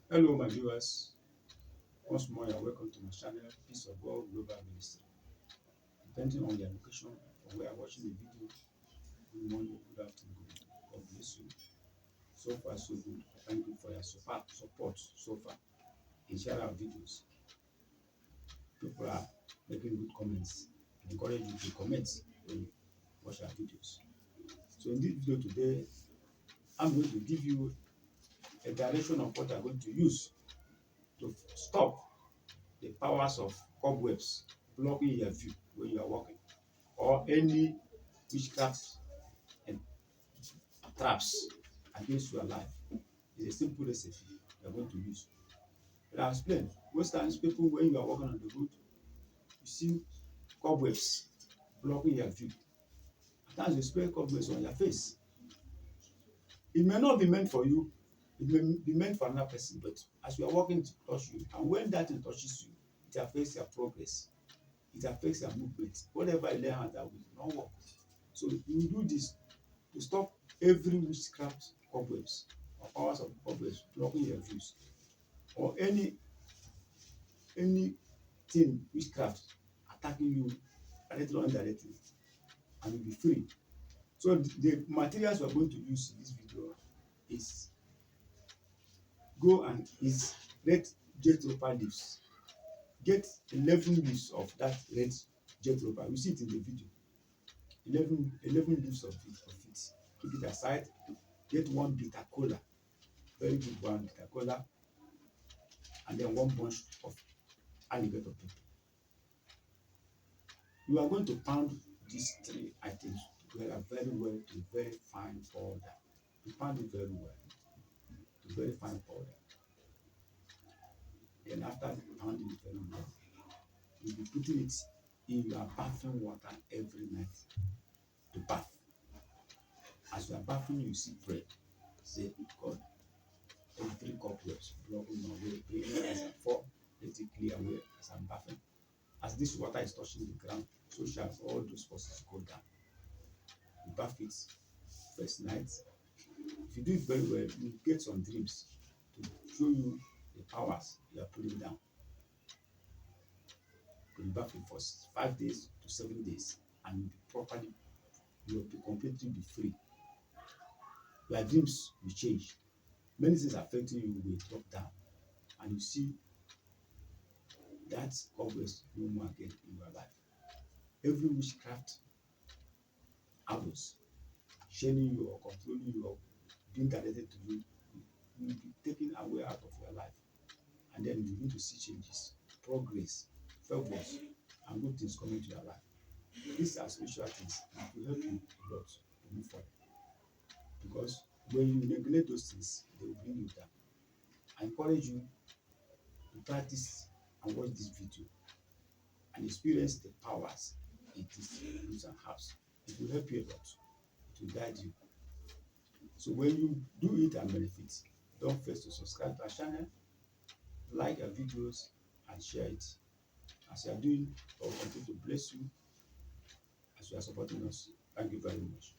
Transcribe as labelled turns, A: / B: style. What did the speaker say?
A: Hello, my viewers. Once more, you're welcome to my channel, Peace of God Global Ministry. Depending on your location or where you're watching the video, good morning, good afternoon. God bless you. So far, so good. Thank you for your support so far in sharing our videos. People are making good comments. I encourage you to comment when you watch our videos. So in this video today, I'm going to give you a direction of what I'm going to use to stop the powers of cobwebs blocking your view when you are walking, or any witchcraft and traps against your life. It's a simple recipe you are going to use. But I'll explain. Most times, people, when you are walking on the road, you see cobwebs blocking your view. At times, you spray cobwebs on your face. It may not be meant for you, it may be meant for another person, but as you are walking, to touch you, and when that thing touches you, it affects your progress. It affects your movement. Whatever you lay hands that will not work. So you do this to stop every witchcraft cobwebs or powers of cobwebs blocking your views, or anything witchcraft attacking you directly or indirectly, and you'll be free. So the materials we are going to use in this video is red jethropa leaves. Get 11 leaves of that red jethropa. You see it in the video. 11 leaves of it. Keep it aside. Get one bitter kola, very good one, bitter kola, and then one bunch of alligator pepper. You are going to pound these three items together very well to very fine powder. You pound it very well to very fine powder. Then after pounding it very well, you'll be putting it in your bathing water every night to bath. As you are bathing, you see bread. Say, God, every cobwebs blocking my way, bring it as I fall, let it clear away as I'm bathing. As this water is touching the ground, so shall all those forces go down. You bath it first night. If you do it very well, you get some dreams to show you the powers you are putting down. You bath it for 5 days to 7 days, and you will be completely be free. Your dreams will change. Many things affecting you will drop down, and you see that cobwebs no more again in your life. Every witchcraft arrows shaining you or controlling you or being directed to you will be taken away out of your life, and then you begin to see changes, progress, favors, and good things coming to your life. These are spiritual things, and it will help you a lot to move forward, because when you neglect those things, they will bring you down. I encourage you to practice and watch this video and experience the powers in these roots and herbs. It will help you a lot. It will guide you. So when you do it and benefit, don't forget to subscribe to our channel, like our videos, and share it. As you are doing, God will continue to bless you as you are supporting us. Thank you very much.